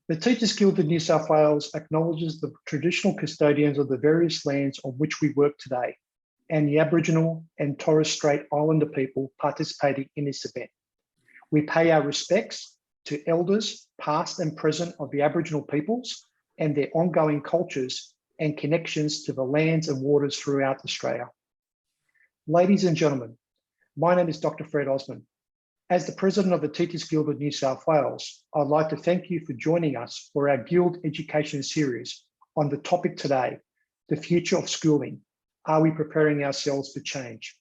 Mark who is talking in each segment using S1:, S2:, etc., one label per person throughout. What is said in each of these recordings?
S1: The Teachers Guild of New South Wales acknowledges the traditional custodians of the various lands on which we work today and the Aboriginal and Torres Strait Islander people participating in this event. We pay our respects to elders, past and present, of the Aboriginal peoples and their ongoing cultures and connections to the lands and waters throughout Australia. Ladies and gentlemen, my name is Dr. Fred Osmond. As the President of the Teachers Guild of New South Wales, I'd like to thank you for joining us for our Guild Education series on the topic today, the future of schooling. Are we preparing ourselves for change?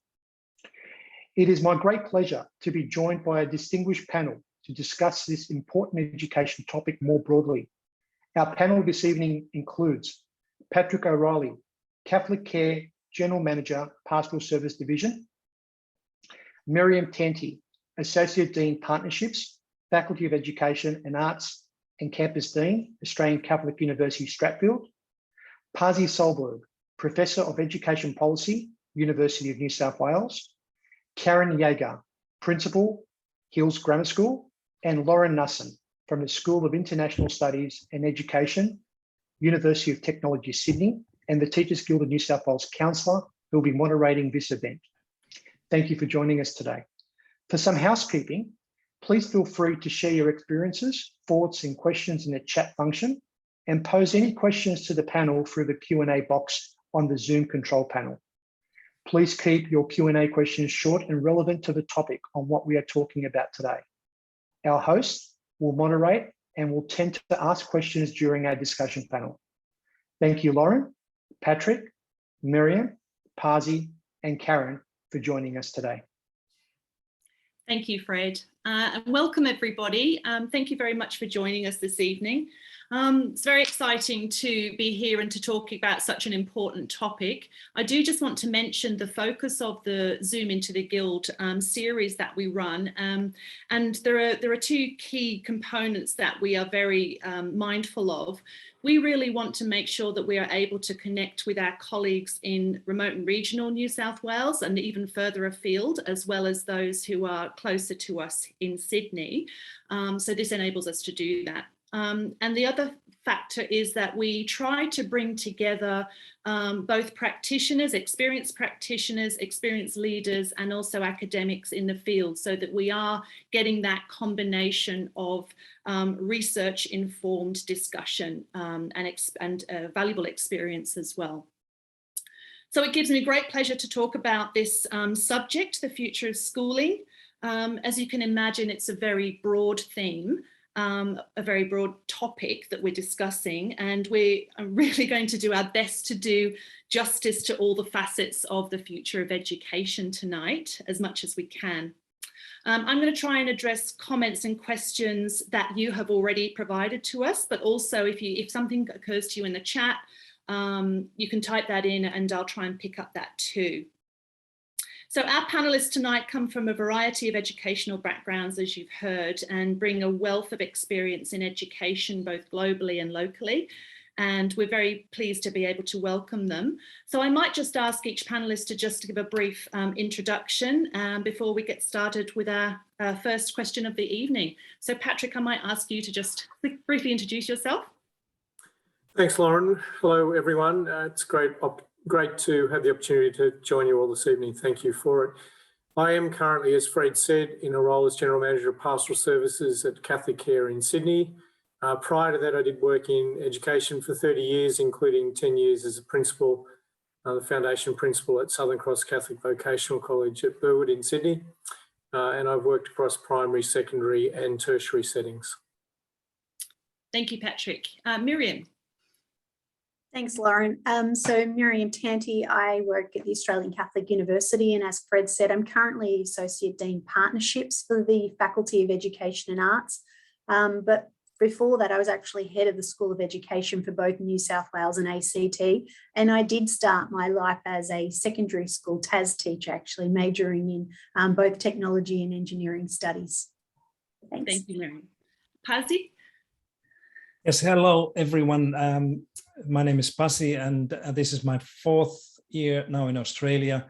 S1: It is my great pleasure to be joined by a distinguished panel to discuss this important education topic more broadly. Our panel this evening includes Patrick O'Reilly, CatholicCare General Manager, Pastoral Service Division; Miriam Tanti, Associate Dean Partnerships, Faculty of Education and Arts and Campus Dean, Australian Catholic University, Strathfield; Pasi Sahlberg, Professor of Education Policy, University of New South Wales; Karen Yager, Principal, Hills Grammar School; and Lauren Knussen from the School of International Studies and Education, University of Technology, Sydney, and the Teachers Guild of New South Wales Counsellor, who will be moderating this event. Thank you for joining us today. For some housekeeping, please feel free to share your experiences, thoughts, and questions in the chat function, and pose any questions to the panel through the Q&A box on the Zoom control panel. Please keep your Q&A questions short and relevant to the topic on what we are talking about today. Our host will moderate and will tend to ask questions during our discussion panel. Thank you, Lauren, Patrick, Miriam, Pasi, and Karen for joining us today.
S2: Thank you, Fred, and welcome everybody. Thank you very much for joining us this evening. It's very exciting to be here and to talk about such an important topic. I do just want to mention the focus of the Zoom into the Guild series that we run, and there are two key components that we are very mindful of. We really want to make sure that we are able to connect with our colleagues in remote and regional New South Wales and even further afield, as well as those who are closer to us in Sydney. So this enables us to do that. And the other factor is that we try to bring together both practitioners, experienced leaders, and also academics in the field, so that we are getting that combination of research-informed discussion and valuable experience as well. So it gives me great pleasure to talk about this subject, the future of schooling. As you can imagine, it's a very broad theme. A very broad topic that we're discussing, and we are really going to do our best to do justice to all the facets of the future of education tonight, as much as we can. I'm going to try and address comments and questions that you have already provided to us, but also if something occurs to you in the chat, you can type that in and I'll try and pick up that too. So our panellists tonight come from a variety of educational backgrounds, as you've heard, and bring a wealth of experience in education, both globally and locally. And we're very pleased to be able to welcome them. So I might just ask each panellist to just give a brief introduction before we get started with our first question of the evening. So Patrick, I might ask you to just briefly introduce yourself.
S3: Thanks, Lauren. Hello, everyone. It's great to have the opportunity to join you all this evening. Thank you for it. I am currently, as Fred said, in a role as General Manager of Pastoral Services at CatholicCare in Sydney. Prior to that, I did work in education for 30 years, including 10 years as a principal, the foundation principal at Southern Cross Catholic Vocational College at Burwood in Sydney. And I've worked across primary, secondary and tertiary settings.
S2: Thank you, Patrick. Miriam.
S4: Thanks, Lauren. So Miriam Tanti, I work at the Australian Catholic University, and as Fred said, I'm currently Associate Dean Partnerships for the Faculty of Education and Arts. But before that, I was actually head of the School of Education for both New South Wales and ACT, and I did start my life as a secondary school TAS teacher, actually majoring in both technology and engineering studies. Thanks.
S2: Thank you, Miriam. Pasi?
S5: Yes, hello everyone. My name is Pasi, and this is my 4th year now in Australia.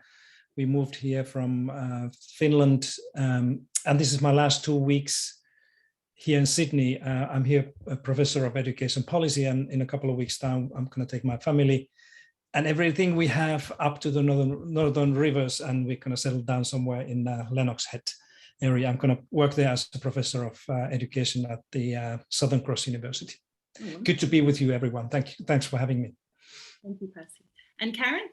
S5: We moved here from Finland, and this is my last 2 weeks here in Sydney. I'm here a professor of education policy, and in a couple of weeks' time, I'm going to take my family and everything we have up to the northern rivers, and we're going to settle down somewhere in Lennox Head area. I'm going to work there as a professor of education at the Southern Cross University. Good to be with you, everyone. Thank you. Thanks for having me.
S2: Thank you, Pasi. And Karen?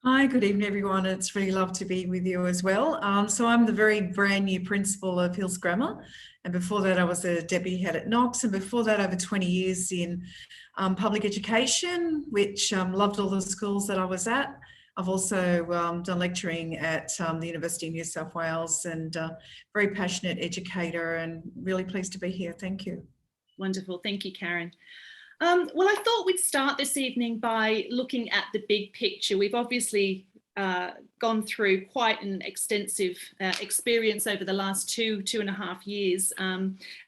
S6: Hi, good evening, everyone. It's really lovely to be with you as well. So I'm the very brand new principal of Hills Grammar. And before that, I was a deputy head at Knox. And before that, over 20 years in public education, which loved all the schools that I was at. I've also done lecturing at the University of New South Wales, and very passionate educator, and really pleased to be here. Thank you.
S2: Wonderful. Thank you, Karen. Well, I thought we'd start this evening by looking at the big picture. We've obviously gone through quite an extensive experience over the last two and a half years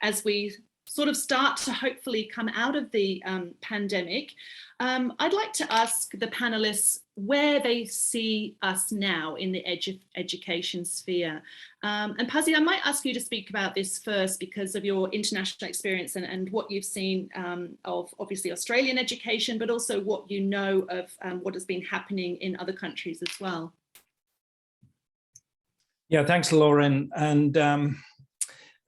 S2: as we sort of start to hopefully come out of the pandemic. I'd like to ask the panelists where they see us now in the education sphere. And Pasi, I might ask you to speak about this first because of your international experience and what you've seen of obviously Australian education, but also what you know of what has been happening in other countries as well.
S5: Yeah, thanks, Lauren. And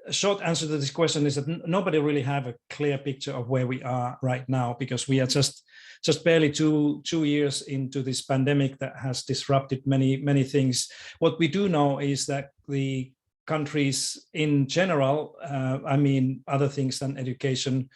S5: a short answer to this question is that nobody really have a clear picture of where we are right now, because we are just barely two years into this pandemic that has disrupted many things. What we do know is that the countries in general, I mean, other things than education,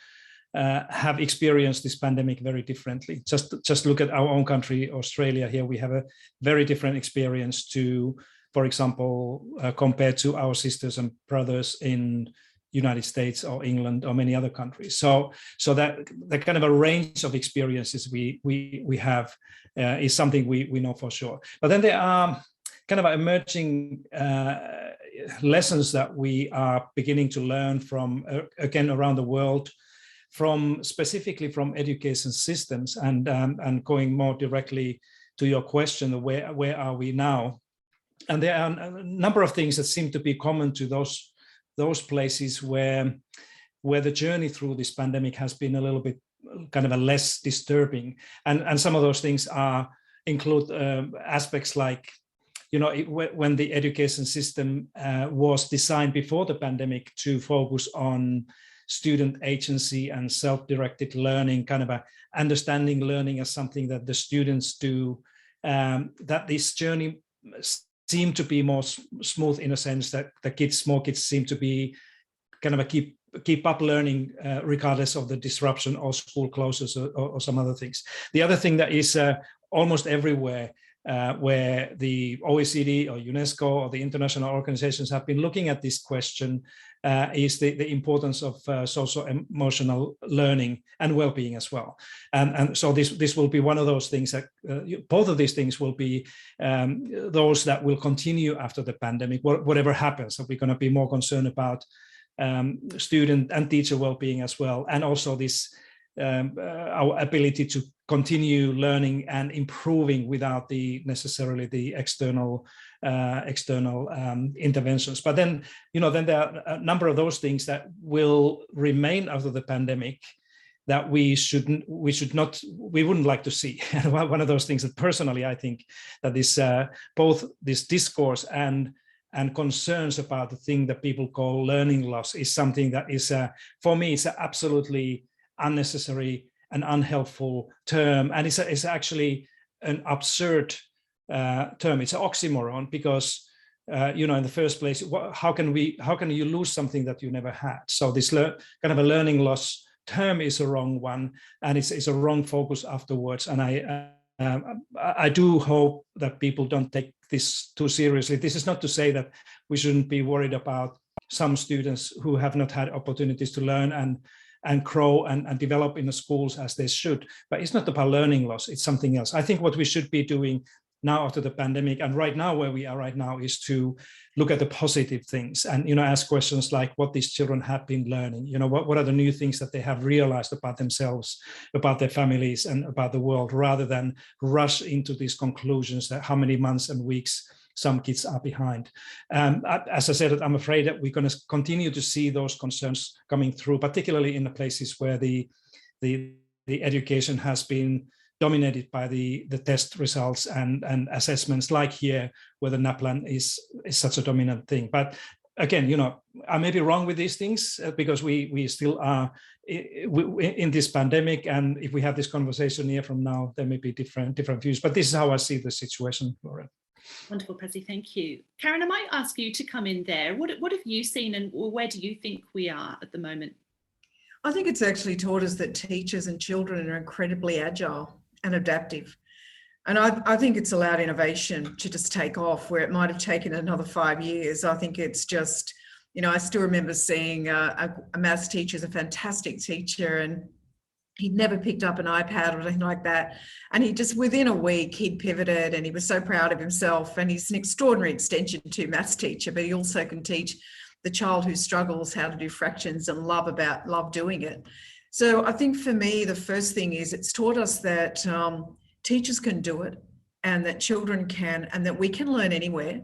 S5: have experienced this pandemic very differently. Just look at our own country, Australia. Here we have a very different experience to, for example, compared to our sisters and brothers in United States or England or many other countries. So that kind of a range of experiences we have is something we know for sure. But then there are kind of emerging lessons that we are beginning to learn from, again, around the world, specifically from education systems, and going more directly to your question, where are we now? And there are a number of things that seem to be common to those places where the journey through this pandemic has been a little bit kind of a less disturbing. And some of those things include aspects like, you know, when the education system was designed before the pandemic to focus on student agency and self-directed learning, kind of understanding learning as something that the students do, that this journey seem to be more smooth in a sense that small kids seem to be kind of keep up learning regardless of the disruption or school closures or some other things. The other thing that is almost everywhere where the OECD or UNESCO or the international organizations have been looking at this question is the importance of social-emotional learning and well-being as well. And so this will be one of those things that both of these things will be those that will continue after the pandemic, whatever happens. So we're going to be more concerned about student and teacher well-being as well, and also this our ability to continue learning and improving without necessarily the external interventions. But then, you know, then there are a number of those things that will remain after the pandemic that we wouldn't like to see. And one of those things that personally I think that this both this discourse and concerns about the thing that people call learning loss is something that is for me it's absolutely unnecessary and unhelpful term, and it's actually an absurd term. It's an oxymoron because you know, in the first place, how can you lose something that you never had? So this kind of a learning loss term is a wrong one, and it's a wrong focus afterwards. And I do hope that people don't take this too seriously. This is not to say that we shouldn't be worried about some students who have not had opportunities to learn and grow and develop in the schools as they should. But it's not about learning loss, it's something else. I think what we should be doing now after the pandemic and right now where we are right now is to look at the positive things and, you know, ask questions like what these children have been learning, you know, what are the new things that they have realized about themselves, about their families and about the world, rather than rush into these conclusions that how many months and weeks some kids are behind. As I said, I'm afraid that we're going to continue to see those concerns coming through, particularly in the places where the education has been dominated by the test results and assessments, like here, where the NAPLAN is such a dominant thing. But again, you know, I may be wrong with these things because we still are in this pandemic, and if we have this conversation a year from now, there may be different views. But this is how I see the situation, Lauren.
S2: Wonderful, Pasi, thank you. Karen, I might ask you to come in there. What have you seen, and where do you think we are at the moment?
S6: I think it's actually taught us that teachers and children are incredibly agile and adaptive. And I think it's allowed innovation to just take off where it might have taken another 5 years. I think it's just, you know, I still remember seeing a maths teacher, a fantastic teacher, and he'd never picked up an iPad or anything like that. And he just, within a week, he'd pivoted, and he was so proud of himself. And he's an extraordinary extension to maths teacher, but he also can teach the child who struggles how to do fractions and love doing it. So I think for me, the first thing is it's taught us that teachers can do it, and that children can, and that we can learn anywhere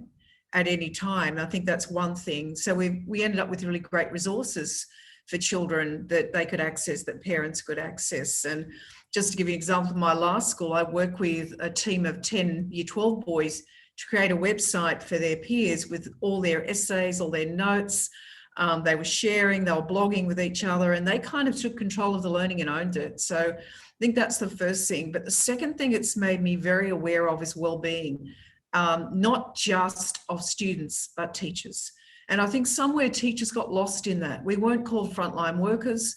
S6: at any time. I think that's one thing. So we ended up with really great resources for children that they could access, that parents could access. And just to give you an example, of my last school, I work with a team of 10 Year 12 boys to create a website for their peers with all their essays, all their notes. They were sharing, they were blogging with each other, and they kind of took control of the learning and owned it. So I think that's the first thing. But the second thing it's made me very aware of is well-being, not just of students, but teachers. And I think somewhere teachers got lost in that. We weren't called frontline workers.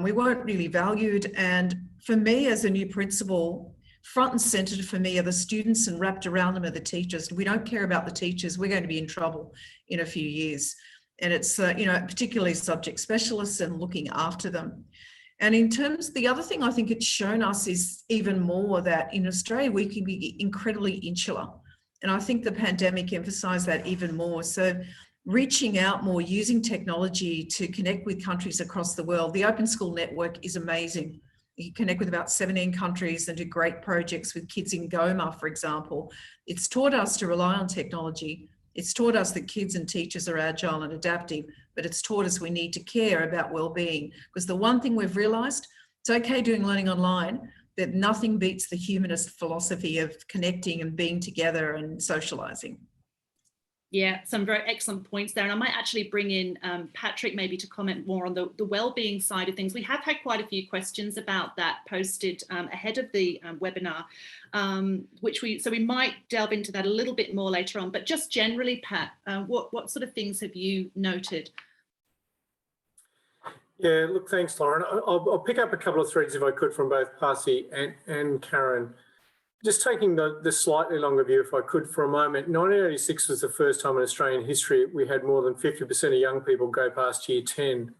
S6: We weren't really valued. And for me, as a new principal, front and centered for me are the students, and wrapped around them are the teachers. We don't care about the teachers, we're going to be in trouble in a few years. And it's, you know, particularly subject specialists and looking after them. And in terms, the other thing I think it's shown us is even more that in Australia, we can be incredibly insular. And I think the pandemic emphasised that even more. So reaching out more, using technology to connect with countries across the world. The Open School Network is amazing. You connect with about 17 countries and do great projects with kids in Goma, for example. It's taught us to rely on technology. It's taught us that kids and teachers are agile and adaptive, but it's taught us we need to care about well-being, because the one thing we've realised, it's okay doing learning online, that nothing beats the humanist philosophy of connecting and being together and socialising.
S2: Yeah, some very excellent points there. And I might actually bring in Patrick maybe to comment more on the well-being side of things. We have had quite a few questions about that posted ahead of the webinar, so we might delve into that a little bit more later on. But just generally, Pat, what sort of things have you noted?
S3: Yeah, look, thanks, Lauren. I'll pick up a couple of threads, if I could, from both Pasi and Karen. Just taking the slightly longer view, if I could, for a moment. 1986 was the first time in Australian history we had more than 50% of young people go past year 10.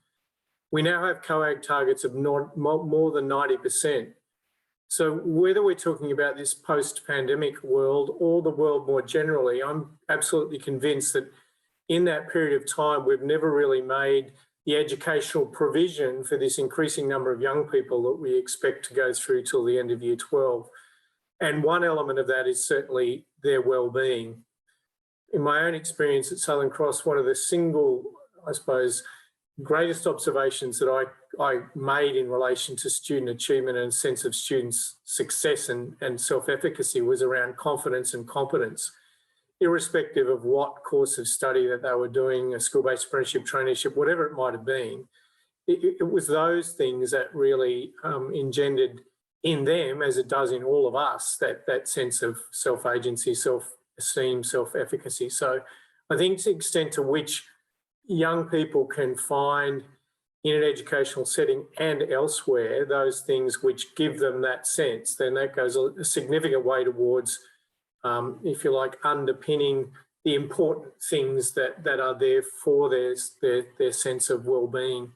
S3: We now have COAG targets of more than 90%. So whether we're talking about this post-pandemic world or the world more generally, I'm absolutely convinced that in that period of time, we've never really made the educational provision for this increasing number of young people that we expect to go through till the end of year 12. And one element of that is certainly their well-being. In my own experience at Southern Cross, one of the single, I suppose, greatest observations that I made in relation to student achievement and sense of students' success and self-efficacy was around confidence and competence, irrespective of what course of study that they were doing, a school-based apprenticeship, traineeship, whatever it might have been. It was those things that really engendered in them, as it does in all of us, that sense of self-agency, self-esteem, self-efficacy. So I think to the extent to which young people can find in an educational setting and elsewhere those things which give them that sense, then that goes a significant way towards, if you like, underpinning the important things that are there for their sense of well-being.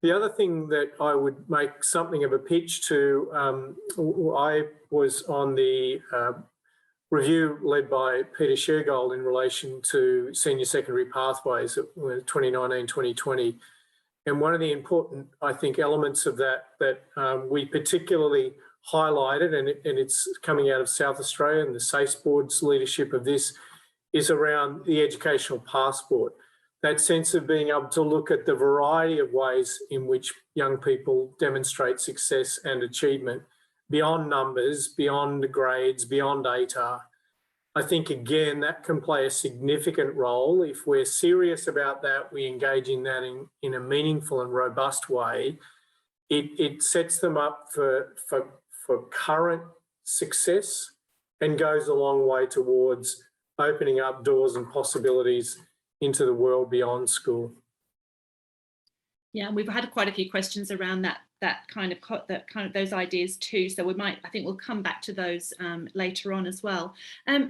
S3: The other thing that I would make something of a pitch to, I was on the review led by Peter Shergold in relation to senior secondary pathways at 2019-2020. And one of the important, I think, elements of that we particularly highlighted, and it's coming out of South Australia, and the SACE Board's leadership of this is around the educational passport. That sense of being able to look at the variety of ways in which young people demonstrate success and achievement beyond numbers, beyond grades, beyond data. I think, again, that can play a significant role. If we're serious about that, we engage in that in a meaningful and robust way. It sets them up for current success and goes a long way towards opening up doors and possibilities into the world beyond school.
S2: Yeah, we've had quite a few questions around that kind of those ideas too. So I think we'll come back to those later on as well.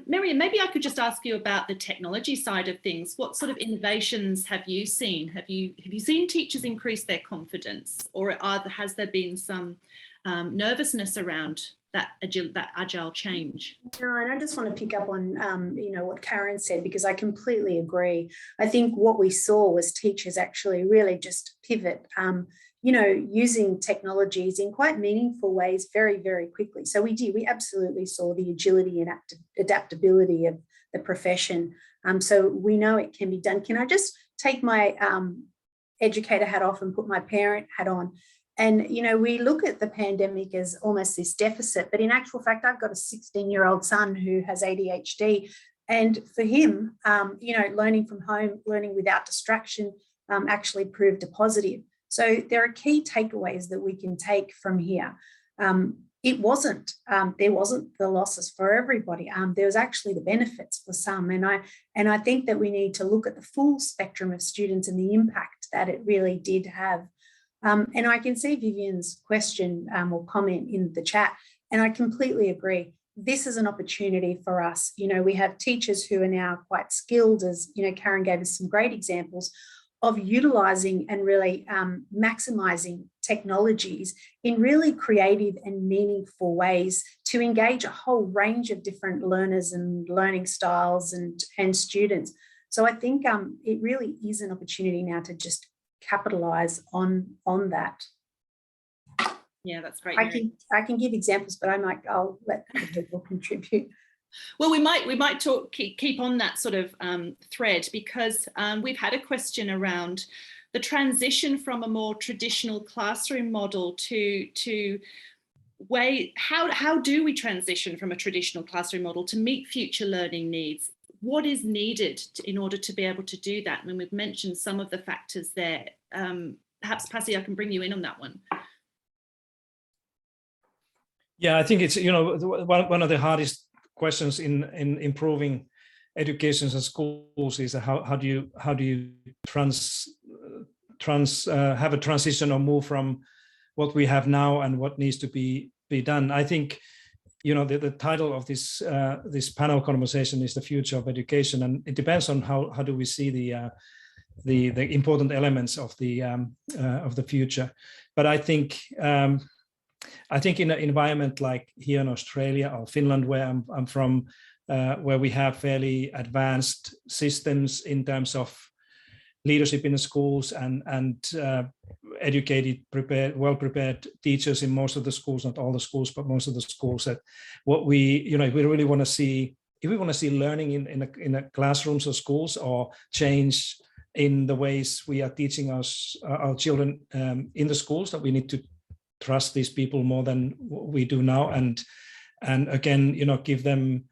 S2: Miriam, maybe I could just ask you about the technology side of things. What sort of innovations have you seen? Have you seen teachers increase their confidence, or has there been some nervousness around that agile change?
S4: No, and I just want to pick up on what Karen said, because I completely agree. I think what we saw was teachers actually really just pivot, using technologies in quite meaningful ways very, very quickly. So we absolutely saw the agility and adaptability of the profession. So we know it can be done. Can I just take my educator hat off and put my parent hat on? And, we look at the pandemic as almost this deficit, but in actual fact, I've got a 16-year-old son who has ADHD. And for him, learning from home, learning without distraction actually proved a positive. So there are key takeaways that we can take from here. There wasn't the losses for everybody. There was actually the benefits for some. And I think that we need to look at the full spectrum of students and the impact that it really did have. And I can see Vivian's question or comment in the chat, and I completely agree. This is an opportunity for us. We have teachers who are now quite skilled, as Karen gave us some great examples of utilising and really maximising technologies in really creative and meaningful ways to engage a whole range of different learners and learning styles and students. So I think it really is an opportunity now to just capitalize on that.
S2: Yeah, that's great.
S4: I can give examples, but I'll let other people contribute.
S2: Well, we might keep on that sort of thread, because we've had a question around the transition from a more traditional classroom model to how do we transition from a traditional classroom model to meet future learning needs? What is needed in order to be able to do that? I mean, we've mentioned some of the factors there. Perhaps, Pasi, I can bring you in on that one.
S5: Yeah, I think it's one of the hardest questions in improving education and schools is how do you have a transition or move from what we have now and what needs to be done. I think the title of this panel conversation is the future of education, and it depends on how do we see the important elements of the future. But I think in an environment like here in Australia or Finland, where I'm from, where we have fairly advanced systems in terms of leadership in the schools and educated, well-prepared teachers in most of the schools, not all the schools, but most of the schools, that what we really want to see, if we want to see learning in a classrooms or schools, or change in the ways we are teaching our children in the schools, that we need to trust these people more than what we do now, and again, give them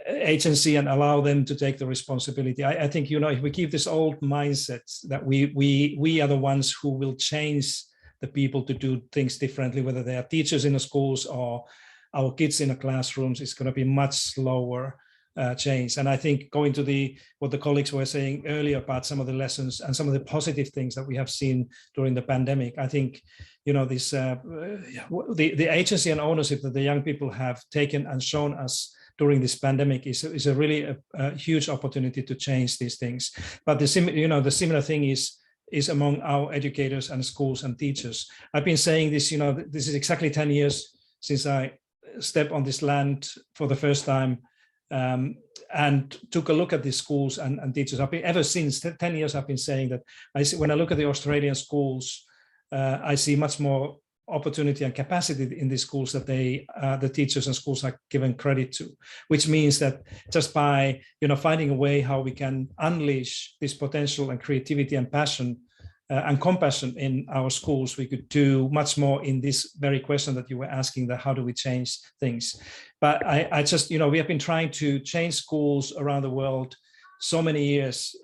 S5: agency and allow them to take the responsibility. I think if we keep this old mindset that we are the ones who will change the people to do things differently, whether they are teachers in the schools or our kids in the classrooms, it's going to be much slower change. And I think going to what the colleagues were saying earlier about some of the lessons and some of the positive things that we have seen during the pandemic, I think this the agency and ownership that the young people have taken and shown us during this pandemic is a really a huge opportunity to change these things. But the similar thing is among our educators and schools and teachers. I've been saying this, this is exactly 10 years since I stepped on this land for the first time, and took a look at the schools and teachers. Ever since 10 years, I've been saying that when I look at the Australian schools, I see much more opportunity and capacity in these schools that the teachers and schools are given credit to, which means that just by finding a way how we can unleash this potential and creativity and passion and compassion in our schools, we could do much more in this very question that you were asking, that how do we change things. But I just, we have been trying to change schools around the world so many years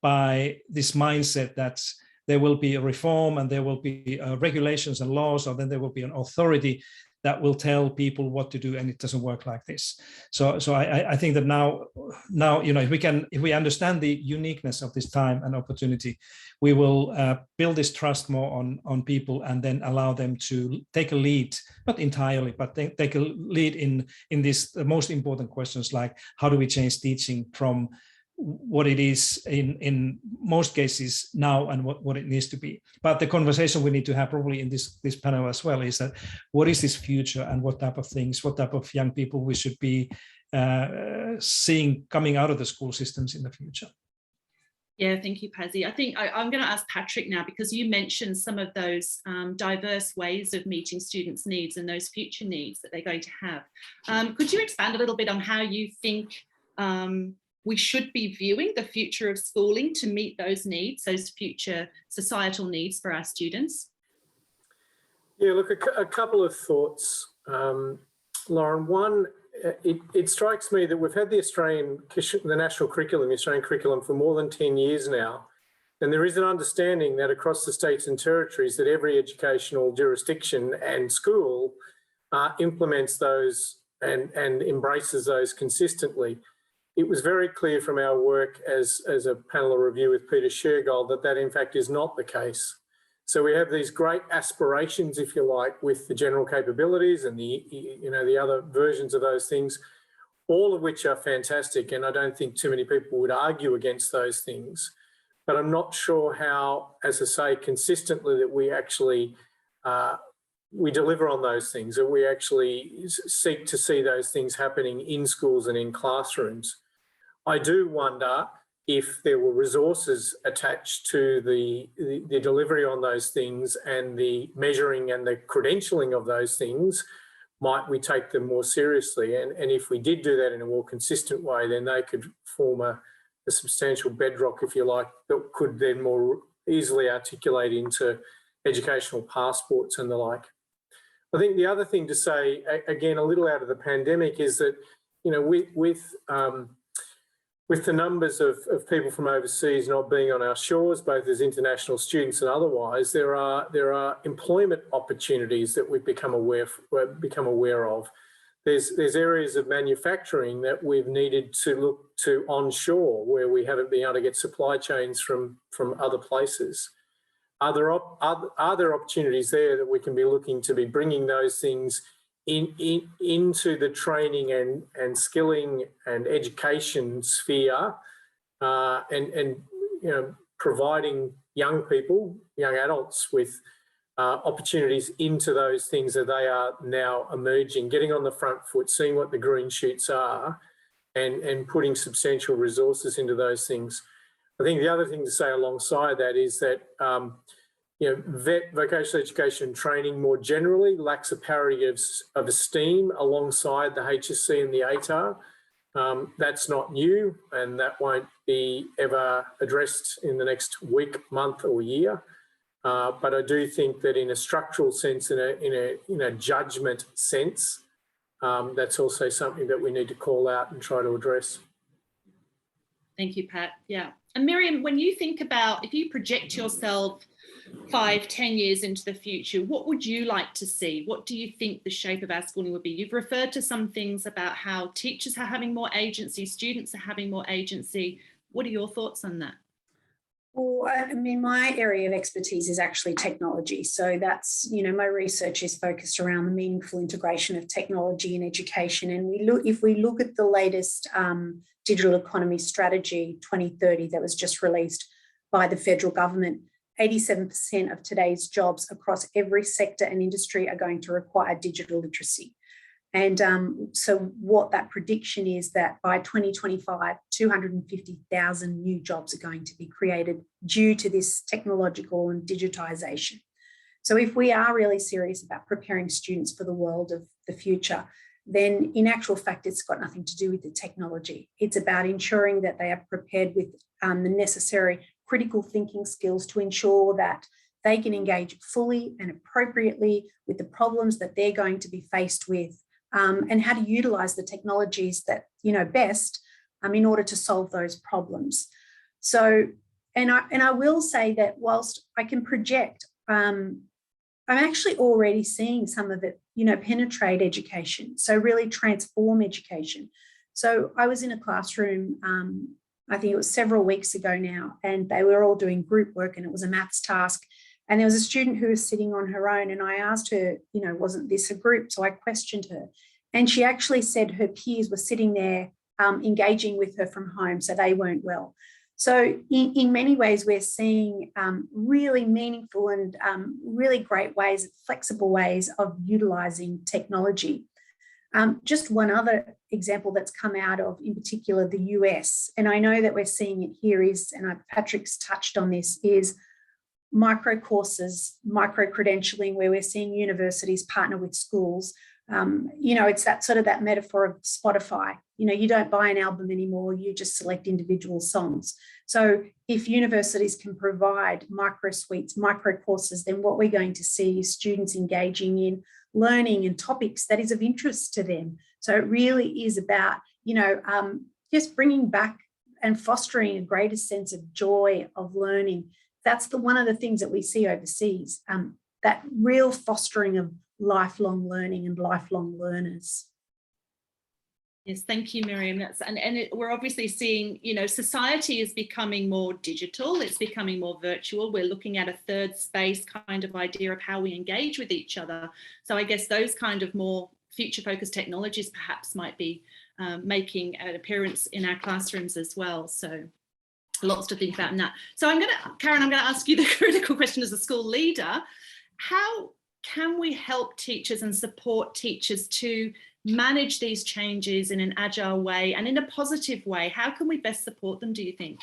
S5: by this mindset that there will be a reform and there will be regulations and laws, or then there will be an authority that will tell people what to do, and it doesn't work like this. So I think that now, if we understand the uniqueness of this time and opportunity, we will build this trust more on people, and then allow them to take a lead, not entirely, but take a lead in these the most important questions, like how do we change teaching from what it is in most cases now and what it needs to be. But the conversation we need to have probably in this panel as well is that what is this future, and what type of things, what type of young people we should be seeing coming out of the school systems in the future.
S2: Yeah, thank you, Pasi. I think I'm going to ask Patrick now, because you mentioned some of those diverse ways of meeting students' needs and those future needs that they're going to have. Could you expand a little bit on how you think we should be viewing the future of schooling to meet those needs, those future societal needs for our students?
S3: Yeah, look, a couple of thoughts, Lauren. One, it strikes me that we've had the national curriculum, the Australian curriculum, for more than 10 years now. And there is an understanding that across the states and territories that every educational jurisdiction and school implements those and embraces those consistently. It was very clear from our work as a panel of review with Peter Shergold that in fact is not the case. So we have these great aspirations, if you like, with the general capabilities and the other versions of those things, all of which are fantastic. And I don't think too many people would argue against those things. But I'm not sure how, as I say, consistently that we actually we deliver on those things, that we actually seek to see those things happening in schools and in classrooms. I do wonder if there were resources attached to the delivery on those things and the measuring and the credentialing of those things, might we take them more seriously? And if we did do that in a more consistent way, then they could form a substantial bedrock, if you like, that could then more easily articulate into educational passports and the like. I think the other thing to say, again, a little out of the pandemic, is that, with the numbers of people from overseas not being on our shores, both as international students and otherwise, there are employment opportunities that we've become aware of. There's areas of manufacturing that we've needed to look to onshore, where we haven't been able to get supply chains from other places. Are there opportunities there that we can be looking to be bringing those things into the training and skilling and education sphere, and providing young people, young adults, with opportunities into those things that they are now emerging, getting on the front foot, seeing what the green shoots are, and putting substantial resources into those things. I think the other thing to say alongside that is that vocational education and training more generally lacks a parity of esteem alongside the HSC and the ATAR. That's not new, and that won't be ever addressed in the next week, month or year. But I do think that in a structural sense, in a judgment sense, that's also something that we need to call out and try to address.
S2: Thank you, Pat. Yeah. And Miriam, when you think about, if you project yourself 5-10 years into the future, what would you like to see? What do you think the shape of our schooling would be? You've referred to some things about how teachers are having more agency, students are having more agency. What are your thoughts on that?
S4: Well, I mean, my area of expertise is actually technology. So that's, my research is focused around the meaningful integration of technology in education. And if we look at the latest digital economy strategy 2030 that was just released by the federal government, 87% of today's jobs across every sector and industry are going to require digital literacy. And so what that prediction is that by 2025, 250,000 new jobs are going to be created due to this technological and digitisation. So if we are really serious about preparing students for the world of the future, then in actual fact, it's got nothing to do with the technology. It's about ensuring that they are prepared with the necessary critical thinking skills to ensure that they can engage fully and appropriately with the problems that they're going to be faced with, and how to utilize the technologies that best in order to solve those problems. So, and I will say that whilst I can project, I'm actually already seeing some of it, penetrate education. So really transform education. So I was in a classroom, I think it was several weeks ago now, and they were all doing group work, and it was a maths task. And there was a student who was sitting on her own, and I asked her, wasn't this a group? So I questioned her, and she actually said her peers were sitting there engaging with her from home, so they weren't well. So in many ways, we're seeing really meaningful and really great ways, flexible ways of utilising technology. Just one other example that's come out of, in particular, the US, and I know that we're seeing it here is, and Patrick's touched on this, is micro courses, micro credentialing, where we're seeing universities partner with schools. It's that sort of that metaphor of Spotify. You don't buy an album anymore, you just select individual songs. So if universities can provide micro suites, micro courses, then what we're going to see is students engaging in learning and topics that is of interest to them. So it really is about, just bringing back and fostering a greater sense of joy of learning. That's one of the things that we see overseas, that real fostering of lifelong learning and lifelong learners.
S2: Yes, thank you, Miriam. We're obviously seeing, society is becoming more digital, it's becoming more virtual. We're looking at a third space kind of idea of how we engage with each other. So I guess those kind of more future-focused technologies perhaps might be making an appearance in our classrooms as well. So lots to think about in that. So Karen, I'm going to ask you the critical question as a school leader. How can we help teachers and support teachers to manage these changes in an agile way and in a positive way? How can we best support them, do you think?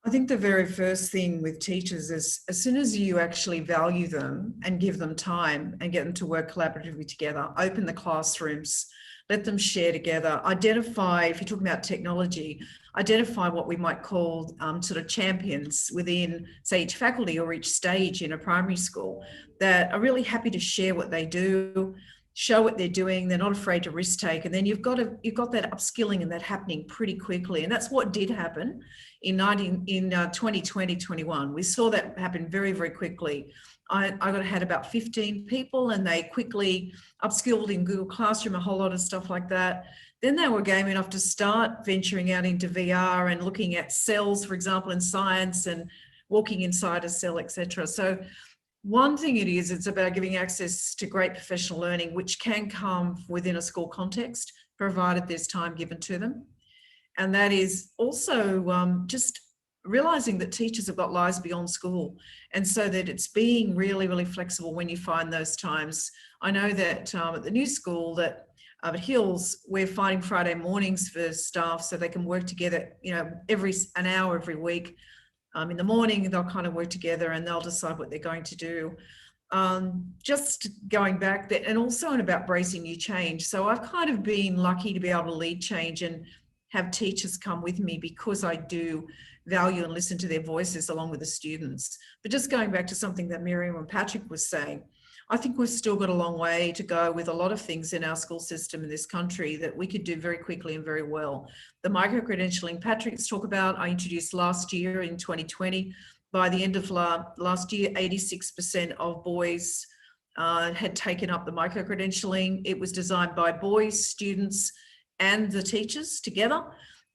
S6: I think the very first thing with teachers is, as soon as you actually value them and give them time and get them to work collaboratively together, open the classrooms, let them share together, identify, if you're talking about technology, identify what we might call sort of champions within, say, each faculty or each stage in a primary school that are really happy to share what they do, show what they're doing, they're not afraid to risk take. And then you've got that upskilling and that happening pretty quickly. And that's what did happen in 2020-21. We saw that happen very, very quickly. I had about 15 people, and they quickly upskilled in Google Classroom, a whole lot of stuff like that. Then they were game enough to start venturing out into VR and looking at cells, for example, in science, and walking inside a cell, etc. So one thing it's about giving access to great professional learning, which can come within a school context, provided there's time given to them. And that is also just realizing that teachers have got lives beyond school, and so that it's being really, really flexible when you find those times. I know that at the new school that at Hills, we're finding Friday mornings for staff so they can work together, an hour every week. In the morning, they'll kind of work together and they'll decide what they're going to do. Just going back there, and also about bracing new change. So I've kind of been lucky to be able to lead change and have teachers come with me, because I do value and listen to their voices along with the students. But just going back to something that Miriam and Patrick was saying, I think we've still got a long way to go with a lot of things in our school system in this country that we could do very quickly and very well. The micro-credentialing Patrick's talked about, I introduced last year in 2020. By the end of last year, 86% of boys had taken up the micro-credentialing. It was designed by boys, students, and the teachers together.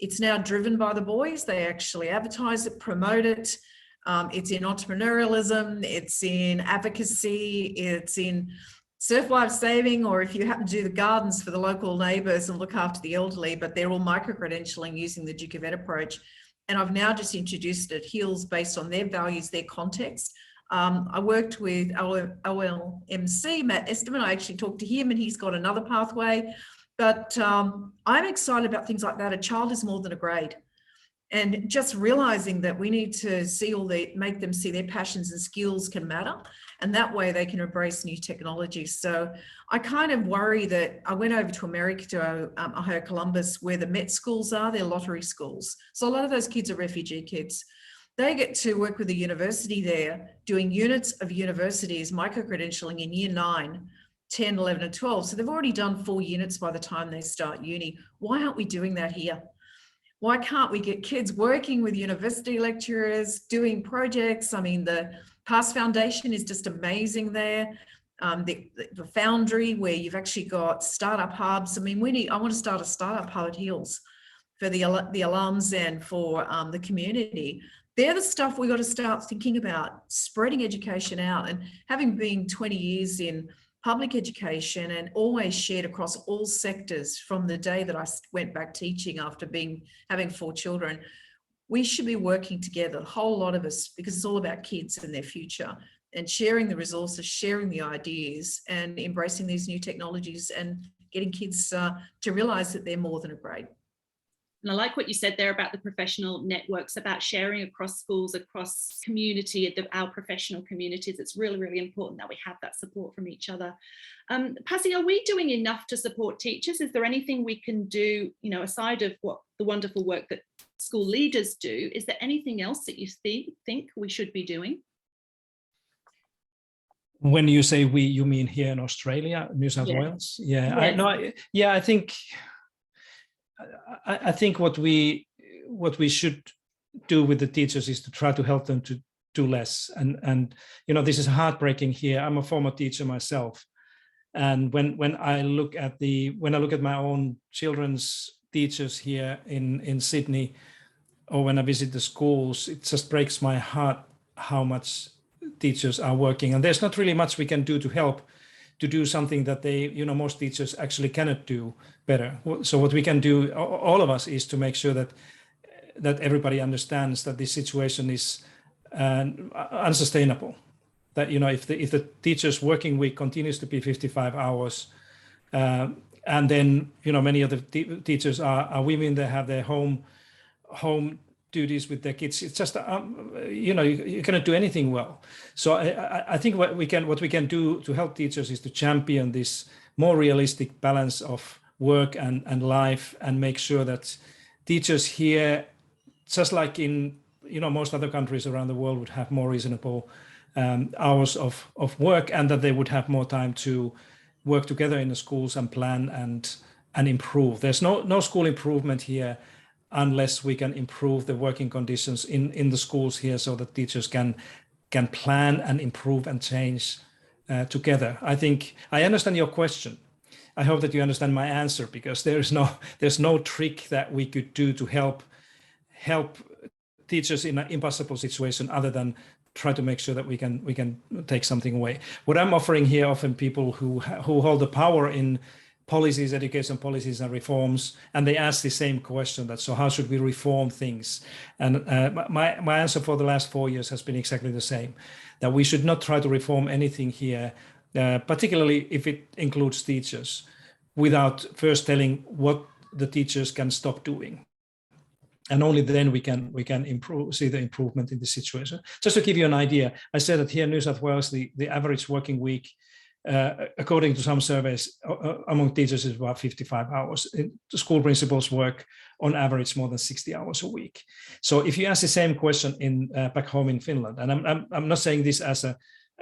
S6: It's now driven by the boys. They actually advertise it, promote it. It's in entrepreneurialism, it's in advocacy, it's in surf life saving, or if you happen to do the gardens for the local neighbours and look after the elderly, but they're all micro-credentialing using the Duke of Ed approach. And I've now just introduced it Hills based on their values, their context. I worked with OLMC, Matt Esterman. I actually talked to him, and he's got another pathway. But I'm excited about things like that. A child is more than a grade. and just realizing that we need to make them see their passions and skills can matter, and that way they can embrace new technologies. So I kind of worry that I went over to America, to Ohio, Columbus, where the Met schools are, they're lottery schools. So a lot of those kids are refugee kids. They get to work with the university there, doing units of universities, micro-credentialing in year 9, 10, 11, and 12. So they've already done 4 units by the time they start uni. Why aren't we doing that here? Why can't we get kids working with university lecturers, doing projects? I mean, the FASS Foundation is just amazing there. The Foundry, where you've actually got startup hubs. I mean, I want to start a startup hub at Hills for the alums and for the community. They're the stuff we got to start thinking about, spreading education out. And having been 20 years in public education and always shared across all sectors from the day that I went back teaching after having 4 children, we should be working together, a whole lot of us, because it's all about kids and their future, and sharing the resources, sharing the ideas, and embracing these new technologies, and getting kids to realize that they're more than a grade.
S2: And I like what you said there about the professional networks, about sharing across schools, across community, our professional communities. It's really, really important that we have that support from each other. Pasi, are we doing enough to support teachers? Is there anything we can do, aside of what the wonderful work that school leaders do? Is there anything else that you think we should be doing?
S5: When you say we, you mean here in Australia, New South Wales? Yeah, yes. I think what we should do with the teachers is to try to help them to do less. And this is heartbreaking here. I'm a former teacher myself, and when I look at my own children's teachers here in Sydney, or when I visit the schools, it just breaks my heart how much teachers are working, and there's not really much we can do to help to do something that most teachers actually cannot do better. So what we can do, all of us, is to make sure that everybody understands that this situation is unsustainable. That if the teacher's working week continues to be 55 hours, and then many of the teachers are women, they have their home duties with their kids, it's just you cannot do anything well. So I think what we can do to help teachers is to champion this more realistic balance of work and life, and make sure that teachers here, just like in most other countries around the world, would have more reasonable hours of work, and that they would have more time to work together in the schools and plan and improve. There's no school improvement here unless we can improve the working conditions in the schools here, so that teachers can plan and improve and change together. I think I understand your question. I hope that you understand my answer, because there's no trick that we could do to help teachers in an impossible situation other than try to make sure that we can take something away. What I'm offering here, often people who hold the power in policies, education policies and reforms, and they ask the same question, so how should we reform things? And my answer for the last 4 years has been exactly the same, that we should not try to reform anything here, particularly if it includes teachers, without first telling what the teachers can stop doing. And only then we can see the improvement in the situation. Just to give you an idea, I said that here in New South Wales, the average working week, according to some surveys, among teachers is about 55 hours. The school principals work on average more than 60 hours a week. So if you ask the same question back home in Finland, and I'm not saying this as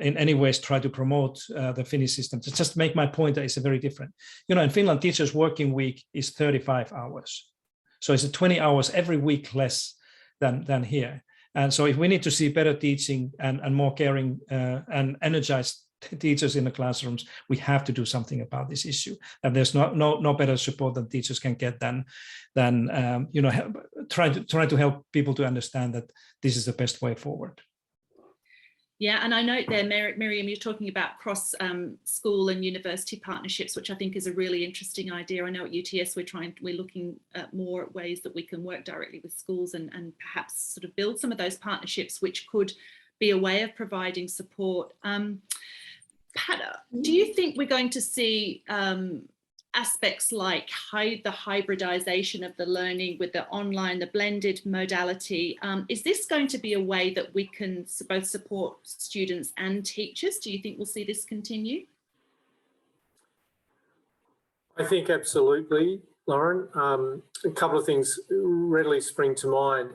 S5: in any ways try to promote the Finnish system, to just make my point that it's very different. In Finland, teachers' working week is 35 hours. So it's 20 hours every week less than here. And so if we need to see better teaching and more caring and energized teachers in the classrooms, we have to do something about this issue. And there's no better support that teachers can get than try to help people to understand that this is the best way forward.
S2: Yeah, and I note there, Miriam, you're talking about cross school and university partnerships, which I think is a really interesting idea. I know at UTS we're looking at more ways that we can work directly with schools and perhaps sort of build some of those partnerships, which could be a way of providing support. Pat, do you think we're going to see, aspects like the hybridization of the learning with the online, the blended modality, is this going to be a way that we can both support students and teachers? Do you think we'll see this continue?
S3: I think absolutely, Lauren. A couple of things readily spring to mind.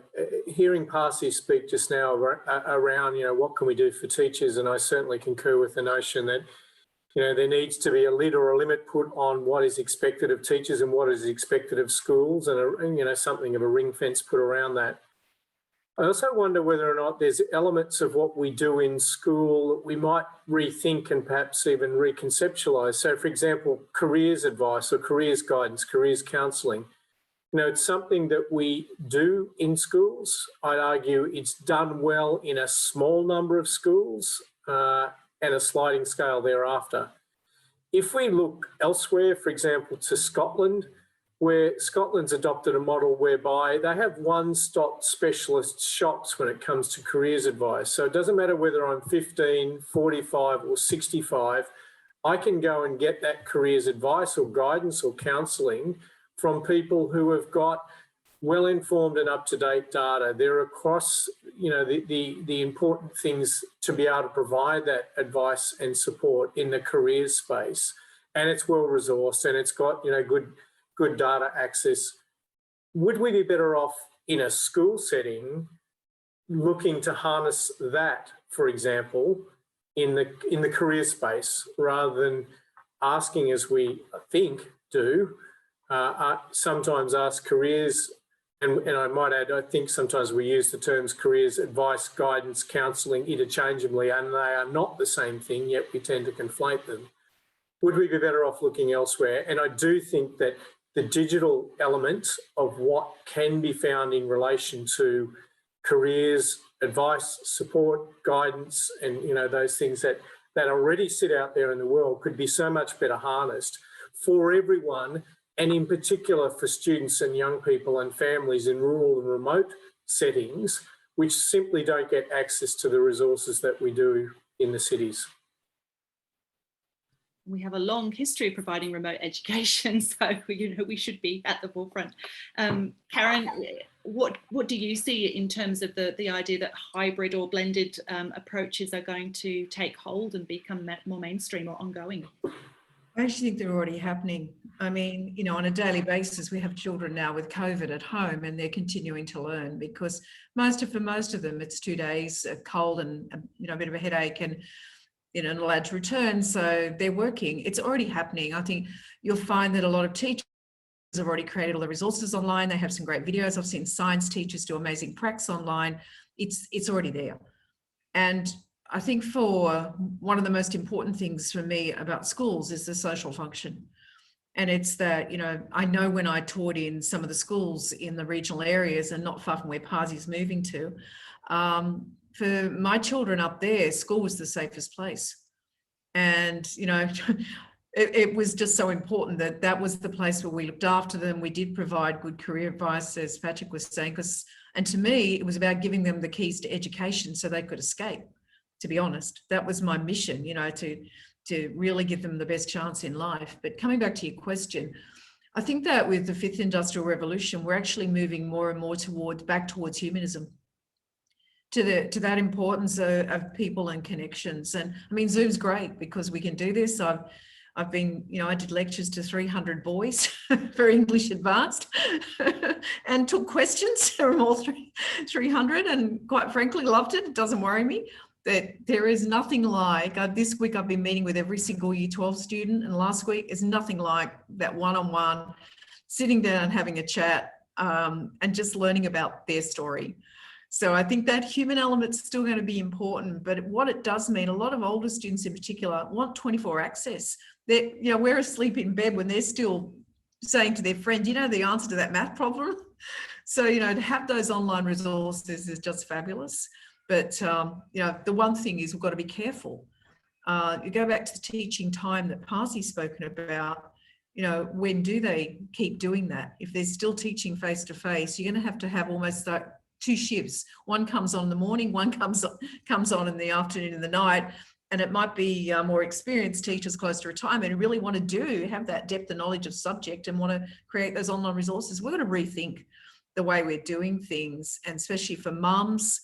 S3: Hearing Pasi speak just now around, what can we do for teachers? And I certainly concur with the notion that, there needs to be a lid or a limit put on what is expected of teachers and what is expected of schools, and, something of a ring fence put around that. I also wonder whether or not there's elements of what we do in school that we might rethink and perhaps even reconceptualise. So, for example, careers advice or careers guidance, careers counselling. It's something that we do in schools. I'd argue it's done well in a small number of schools and a sliding scale thereafter. If we look elsewhere, for example, to Scotland, where Scotland's adopted a model whereby they have one-stop specialist shops when it comes to careers advice. So it doesn't matter whether I'm 15, 45 or 65, I can go and get that careers advice or guidance or counselling from people who have got well-informed and up-to-date data. They're across, the important things to be able to provide that advice and support in the careers space. And it's well-resourced and it's got, good data access. Would we be better off in a school setting looking to harness that, for example, in the career space, rather than asking, as we think do, sometimes ask careers, and I might add, I think sometimes we use the terms careers advice, guidance, counselling interchangeably, and they are not the same thing, yet we tend to conflate them. Would we be better off looking elsewhere? And I do think that the digital element of what can be found in relation to careers, advice, support, guidance, and those things that already sit out there in the world could be so much better harnessed for everyone, and in particular for students and young people and families in rural and remote settings, which simply don't get access to the resources that we do in the cities.
S2: We have a long history of providing remote education, so we should be at the forefront. Karen, what do you see in terms of the idea that hybrid or blended approaches are going to take hold and become more mainstream or ongoing?
S6: I actually think they're already happening. I mean, on a daily basis, we have children now with COVID at home and they're continuing to learn because for most of them, it's 2 days, a cold and a bit of a headache and not allowed to return, so they're working. It's already happening. I think you'll find that a lot of teachers have already created all the resources online. They have some great videos. I've seen science teachers do amazing pracs online. It's already there. And I think for one of the most important things for me about schools is the social function. And it's that, I know when I taught in some of the schools in the regional areas and not far from where Pasi's moving to, for my children up there, school was the safest place. And, it was just so important that was the place where we looked after them. We did provide good career advice, as Patrick was saying, and to me, it was about giving them the keys to education so they could escape, to be honest. That was my mission, to really give them the best chance in life. But coming back to your question, I think that with the 5th Industrial Revolution, we're actually moving more and more back towards humanism. To that importance of people and connections. And I mean, Zoom's great because we can do this. I've been, I did lectures to 300 boys for English Advanced and took questions from all 300 and quite frankly loved it. It doesn't worry me. That there is nothing like, this week I've been meeting with every single Year 12 student, and last week is nothing like that one-on-one, sitting down and having a chat and just learning about their story. So I think that human element's still going to be important, but what it does mean, a lot of older students in particular want 24 access. We're asleep in bed when they're still saying to their friend, the answer to that math problem. So, to have those online resources is just fabulous. But, the one thing is we've got to be careful. You go back to the teaching time that Pasi's spoken about, when do they keep doing that? If they're still teaching face-to-face, you're going to have almost like 2 shifts. One comes on in the morning, one comes on in the afternoon and the night, and it might be more experienced teachers close to retirement who really want to have that depth of knowledge of subject and want to create those online resources. We're going to rethink the way we're doing things, and especially for mums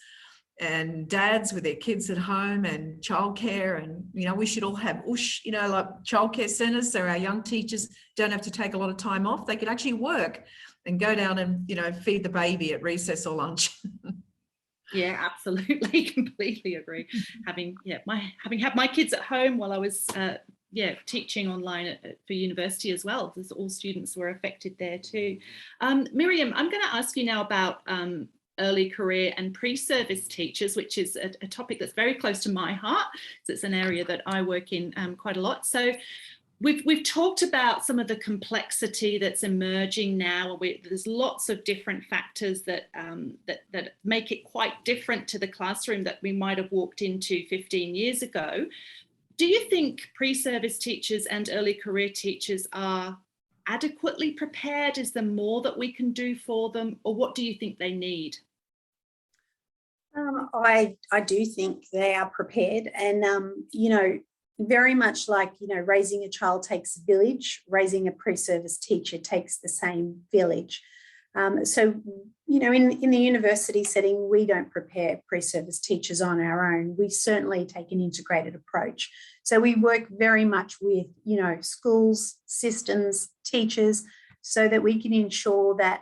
S6: and dads with their kids at home and childcare. And, we should all have like childcare centres, so our young teachers don't have to take a lot of time off. They could actually work and go down and, feed the baby at recess or lunch.
S2: Yeah, absolutely. Completely agree. Having had my kids at home while I was teaching online for university as well, because all students were affected there too. Miriam, I'm going to ask you now about early career and pre-service teachers, which is a topic that's very close to my heart. So it's an area that I work in quite a lot. So we've talked about some of the complexity that's emerging now. There's lots of different factors that make it quite different to the classroom that we might have walked into 15 years ago. Do you think pre-service teachers and early career teachers are adequately prepared? Is there more that we can do for them, or what do you think they need?
S4: I do think they are prepared, and very much like raising a child takes a village, raising a pre-service teacher takes the same village. So in the university setting, we don't prepare pre-service teachers on our own. We certainly take an integrated approach. So we work very much with schools, systems, teachers, so that we can ensure that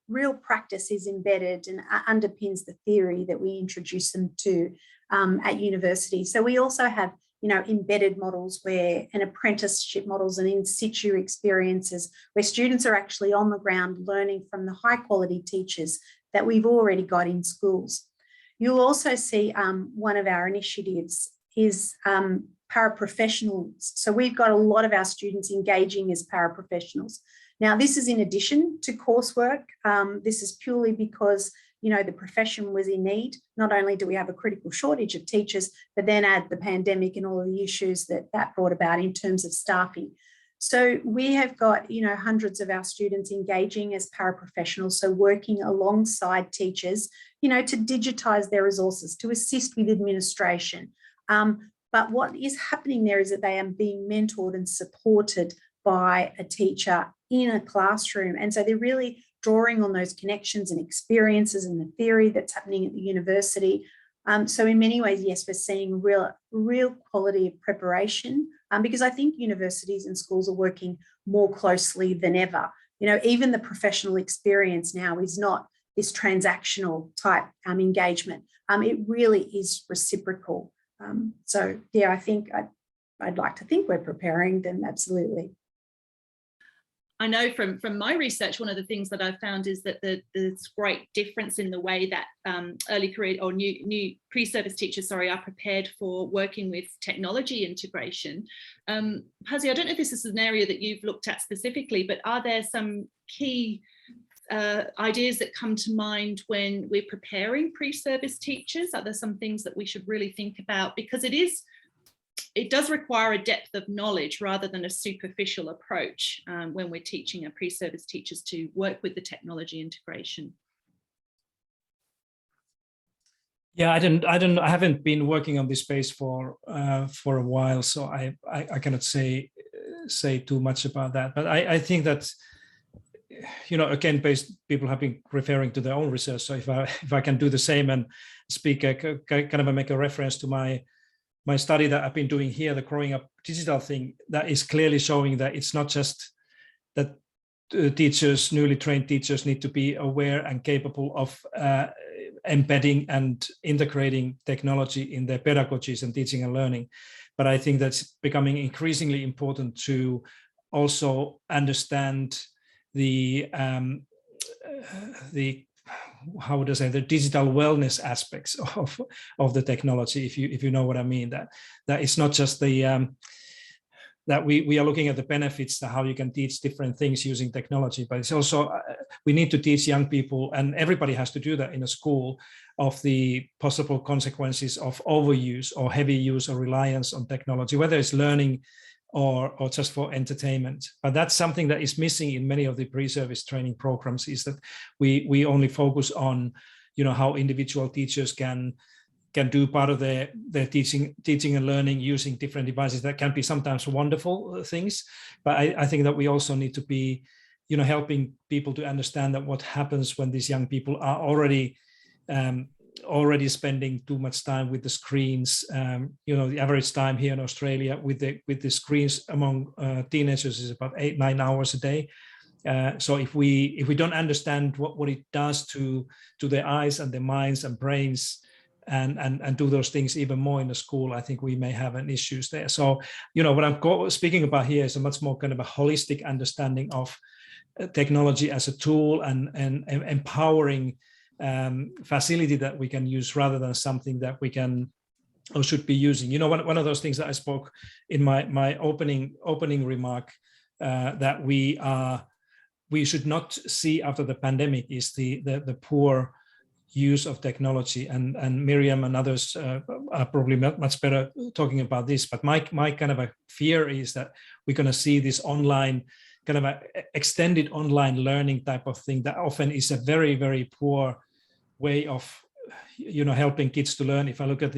S4: real practice is embedded and underpins the theory that we introduce them to at university. So we also have embedded models and apprenticeship models and in situ experiences where students are actually on the ground learning from the high quality teachers that we've already got in schools. You'll also see one of our initiatives is paraprofessionals. So we've got a lot of our students engaging as paraprofessionals. Now, this is in addition to coursework. This is purely because the profession was in need. Not only do we have a critical shortage of teachers, but then add the pandemic and all of the issues that brought about in terms of staffing. So we have got, hundreds of our students engaging as paraprofessionals, so working alongside teachers, to digitise their resources, to assist with administration. But what is happening there is that they are being mentored and supported by a teacher in a classroom. And so they're really drawing on those connections and experiences and the theory that's happening at the university. So in many ways, yes, we're seeing real quality of preparation because I think universities and schools are working more closely than ever. Even the professional experience now is not this transactional type engagement. It really is reciprocal. So yeah, I think I'd like to think we're preparing them, absolutely.
S2: I know from my research, one of the things that I've found is that there's great difference in the way that early career or new pre-service teachers, are prepared for working with technology integration. Pasi, I don't know if this is an area that you've looked at specifically, but are there some key ideas that come to mind when we're preparing pre-service teachers? Are there some things that we should really think about? Because it does require a depth of knowledge rather than a superficial approach when we're teaching our pre-service teachers to work with the technology integration.
S5: Yeah, I haven't been working on this space for a while, so I cannot say too much about that. But I think that, again, people have been referring to their own research. So if I can do the same and speak, kind of make a reference to my study that I've been doing here, the Growing Up Digital thing, that is clearly showing that it's not just that teachers, newly trained teachers, need to be aware and capable of embedding and integrating technology in their pedagogies and teaching and learning. But I think that's becoming increasingly important to also understand the how would I say, the digital wellness aspects of the technology, if you know what I mean, that it's not just the that we are looking at the benefits, how you can teach different things using technology, but it's also we need to teach young people, and everybody has to do that in a school, of the possible consequences of overuse or heavy use or reliance on technology, whether it's learning or just for entertainment. But that's something that is missing in many of the pre-service training programs, is that we only focus on, how individual teachers can can do part of their teaching and learning using different devices. That can be sometimes wonderful things, but I think that we also need to be, helping people to understand that what happens when these young people are already spending too much time with the screens. The average time here in Australia with the screens among teenagers is about 8-9 hours a day. So if we don't understand what it does to their eyes and their minds and brains, and do those things even more in the school, I think we may have an issues there. So, what I'm speaking about here is a much more kind of a holistic understanding of technology as a tool and empowering facility that we can use rather than something that we can or should be using. One of those things that I spoke in my opening remark that we should not see after the pandemic is the poor use of technology, and Miriam and others are probably much better talking about this. But my kind of a fear is that we're going to see this online kind of a extended online learning type of thing that often is a very, very poor way of helping kids to learn. If I look at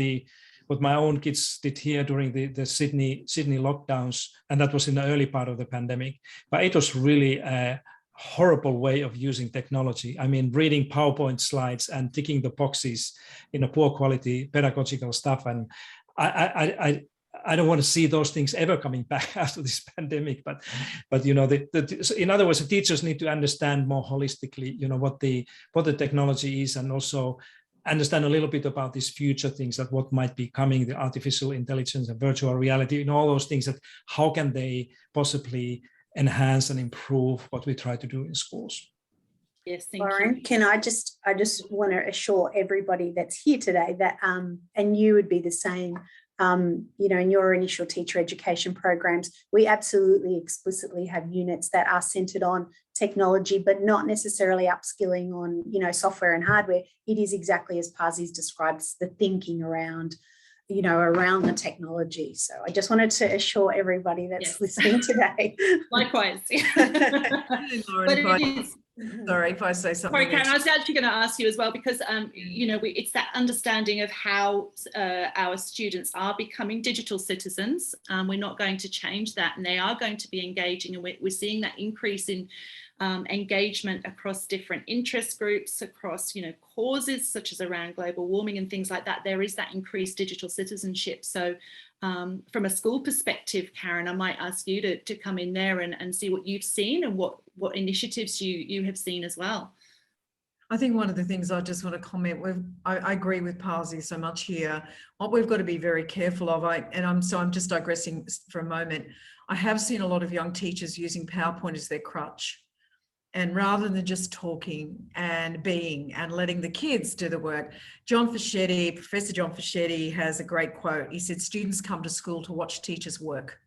S5: what my own kids did here during the Sydney lockdowns, and that was in the early part of the pandemic, but it was really a horrible way of using technology. I mean, reading PowerPoint slides and ticking the boxes in a poor quality pedagogical stuff. And I don't want to see those things ever coming back after this pandemic. But in other words, the teachers need to understand more holistically, what the technology is, and also understand a little bit about these future things, that what might be coming, the artificial intelligence and virtual reality, all those things, that how can they possibly enhance and improve what we try to do in schools.
S2: Yes, thank
S4: Lauren,
S2: you.
S4: can I just want to assure everybody that's here today that, and you would be the same, in your initial teacher education programs, we absolutely explicitly have units that are centered on technology, but not necessarily upskilling on, software and hardware. It is exactly as Pasi's described, the thinking around the technology. So I just wanted to assure everybody that's listening today.
S2: Likewise.
S6: Lauren, sorry if I say something.
S2: Sorry, Karen, I was actually going to ask you as well, because it's that understanding of how our students are becoming digital citizens. We're not going to change that, and they are going to be engaging, and we're seeing that increase in engagement across different interest groups, across causes such as around global warming and things like that. There is that increased digital citizenship. So from a school perspective, Karen, I might ask you to come in there and see what you've seen and what initiatives you have seen as well.
S6: I think one of the things I just want to comment with, I agree with Pasi so much here. What we've got to be very careful of, I'm just digressing for a moment. I have seen a lot of young teachers using PowerPoint as their crutch. And rather than just talking and being and letting the kids do the work, Professor John Fischetti has a great quote. He said, students come to school to watch teachers work.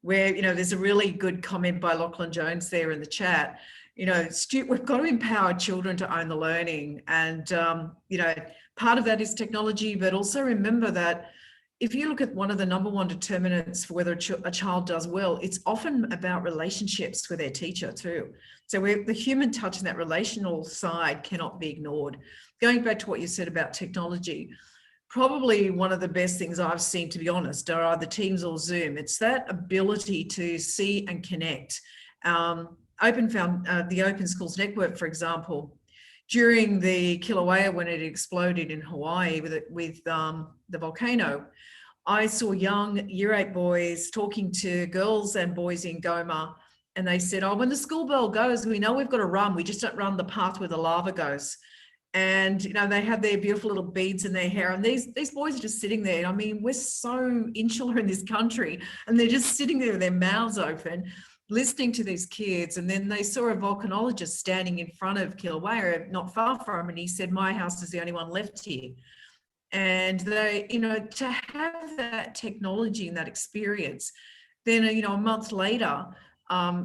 S6: Where, there's a really good comment by Lachlan Jones there in the chat. We've got to empower children to own the learning. And, part of that is technology, but also remember that if you look at one of the number one determinants for whether a child does well, it's often about relationships with their teacher too. So the human touch and that relational side cannot be ignored. Going back to what you said about technology, probably one of the best things I've seen, to be honest, are either Teams or Zoom. It's that ability to see and connect. The Open Schools Network, for example, during the Kilauea, when it exploded in Hawaii with the volcano, I saw young Year 8 boys talking to girls and boys in Goma, and they said, when the school bell goes, we know we've got to run. We just don't run the path where the lava goes. And, they had their beautiful little beads in their hair, and these boys are just sitting there. I mean, we're so insular in this country, and they're just sitting there with their mouths open, listening to these kids. And then they saw a volcanologist standing in front of Kilauea, not far from, and he said, my house is the only one left here. And they, to have that technology and that experience, then, a month later,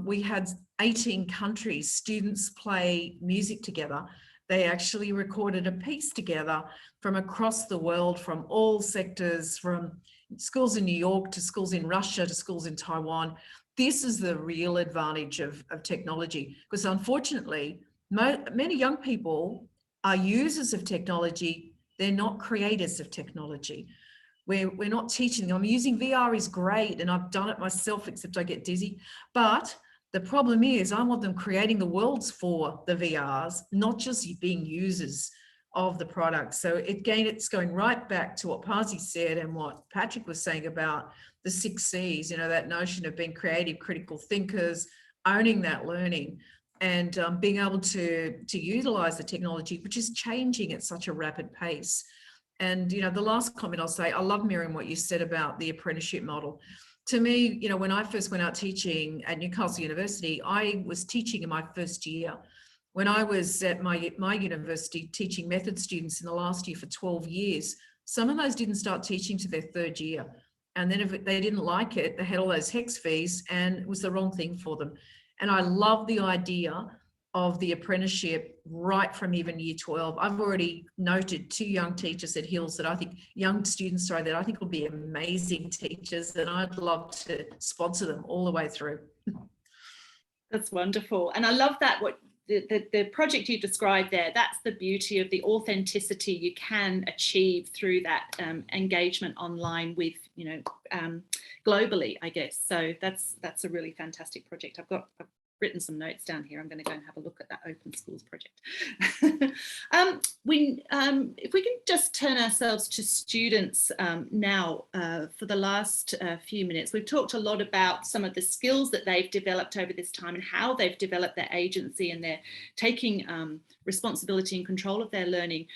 S6: we had 18 countries, students play music together. They actually recorded a piece together from across the world, from all sectors, from schools in New York to schools in Russia to schools in Taiwan. This is the real advantage of technology, because unfortunately, many young people are users of technology. They're not creators of technology. We're not teaching them. I'm using VR is great, and I've done it myself, except I get dizzy. But the problem is I want them creating the worlds for the VRs, not just being users of the product. So again, it's going right back to what Pasi said and what Patrick was saying about the 6 C's, you know, that notion of being creative, critical thinkers, owning that learning, and being able to utilize the technology, which is changing at such a rapid pace. And, you know, the last comment I'll say, I love, Miriam, what you said about the apprenticeship model. To me, you know, when I first went out teaching at Newcastle University, I was teaching in my first year. When I was at my university teaching method students in the last year for 12 years, some of those didn't start teaching to their 3rd year. And then if they didn't like it, they had all those HEX fees and it was the wrong thing for them. And I love the idea of the apprenticeship right from even year 12. I've already noted 2 young teachers at Hills that I think, young students, sorry, that I think will be amazing teachers, and I'd love to sponsor them all the way through.
S2: That's wonderful. And I love that, what the project you described there, that's the beauty of the authenticity you can achieve through that engagement online with, you know, globally, I guess. So that's a really fantastic project. I've written some notes down here. I'm going to go and have a look at that Open Schools project. If we can just turn ourselves to students now for the last few minutes. We've talked a lot about some of the skills that they've developed over this time and how they've developed their agency and they're taking responsibility and control of their learning.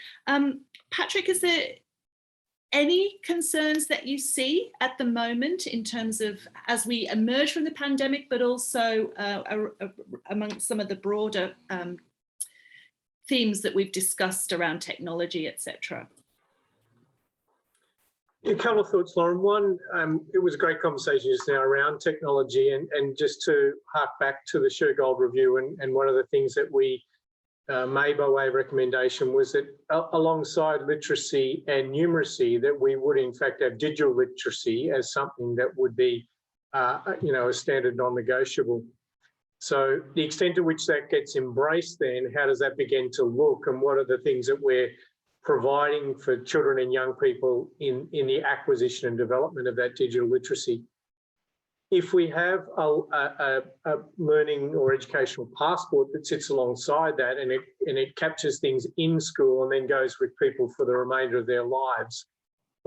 S2: Patrick, is there any concerns that you see at the moment in terms of as we emerge from the pandemic, but also amongst some of the broader themes that we've discussed around technology, etc.?
S3: A couple of thoughts, Lauren. One, it was a great conversation just now around technology, and just to hark back to the Shergold review, and one of the things that we made by way of recommendation was that alongside literacy and numeracy, that we would in fact have digital literacy as something that would be, you know, a standard non-negotiable. So the extent to which that gets embraced, then how does that begin to look, and what are the things that we're providing for children and young people in the acquisition and development of that digital literacy? If we have a learning or educational passport that sits alongside that, and it captures things in school and then goes with people for the remainder of their lives,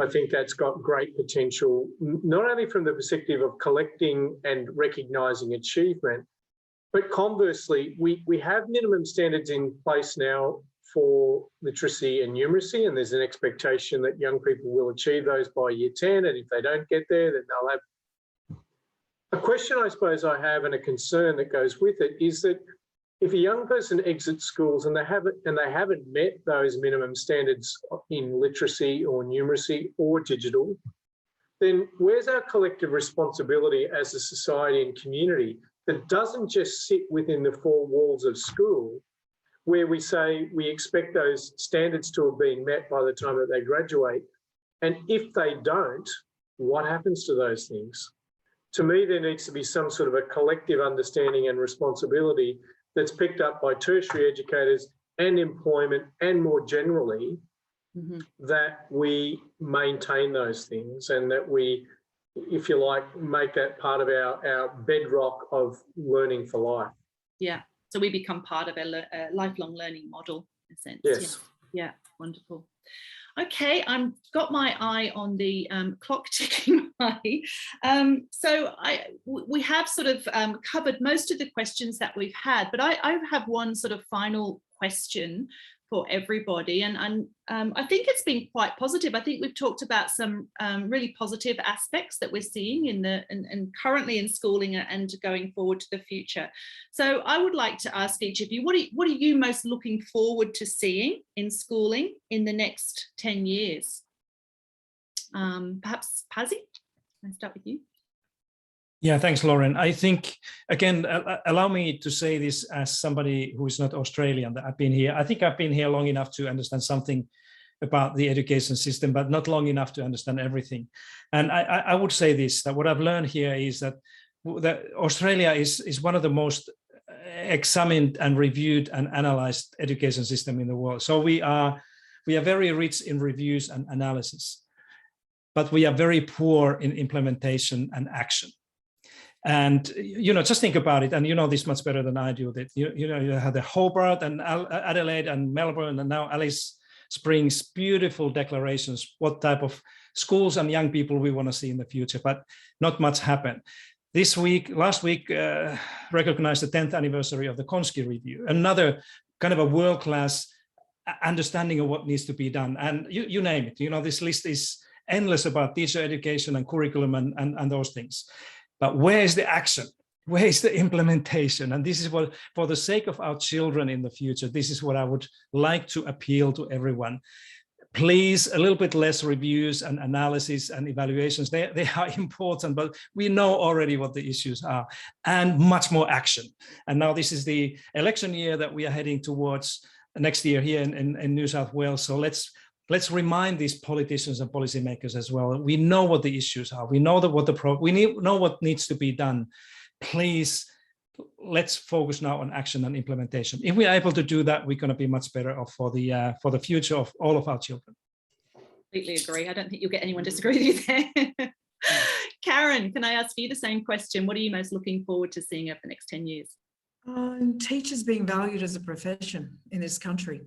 S3: I think that's got great potential, not only from the perspective of collecting and recognising achievement, but conversely, we have minimum standards in place now for literacy and numeracy, and there's an expectation that young people will achieve those by year 10, and if they don't get there, then they'll have. A question I suppose I have, and a concern that goes with it, is that if a young person exits schools and they haven't met those minimum standards in literacy or numeracy or digital, then where's our collective responsibility as a society and community that doesn't just sit within the 4 walls of school, where we say we expect those standards to have been met by the time that they graduate, and if they don't, what happens to those things? To me, there needs to be some sort of a collective understanding and responsibility that's picked up by tertiary educators and employment, and more generally, that we maintain those things, and that we, if you like, make that part of our bedrock of learning for life.
S2: Yeah, so we become part of a lifelong learning model, in a sense.
S3: Yes.
S2: Yeah, wonderful. Okay, I've got my eye on the clock ticking by. So we have sort of covered most of the questions that we've had, but I have one sort of final question for everybody, and I think it's been quite positive. I think we've talked about some really positive aspects that we're seeing in and currently in schooling and going forward to the future. So I would like to ask each of you, what are you most looking forward to seeing in schooling in the next 10 years? Perhaps Pasi, can I start with you?
S5: Yeah, thanks, Lauren. I think, again, allow me to say this as somebody who is not Australian, that I've been here. I think I've been here long enough to understand something about the education system, but not long enough to understand everything. And I would say this, that what I've learned here is that Australia is one of the most examined and reviewed and analyzed education system in the world. So we We are very rich in reviews and analysis, but we are very poor in implementation and action. And, you know, just think about it, and you know this much better than I do, that, you know, you had the Hobart and Adelaide and Melbourne, and now Alice Springs, beautiful declarations, what type of schools and young people we want to see in the future, but not much happened. Last week, recognized the 10th anniversary of the Konski Review, another kind of a world-class understanding of what needs to be done. And you name it, you know, this list is endless about teacher education and curriculum and those things. But where is the action? Where is the implementation? And this is what, for the sake of our children in the future, this is what I would like to appeal to everyone. Please, a little bit less reviews and analysis and evaluations. They are important, but we know already what the issues are, and much more action. And now this is the election year that we are heading towards next year here in New South Wales. So let's remind these politicians and policymakers as well. We know what the issues are. We know know what needs to be done. Please, let's focus now on action and implementation. If we are able to do that, we're going to be much better off for the future of all of our children.
S2: Completely agree. I don't think you'll get anyone to disagree with you there. Karen, can I ask you the same question? What are you most looking forward to seeing over the next 10 years?
S6: Teachers being valued as a profession in this country,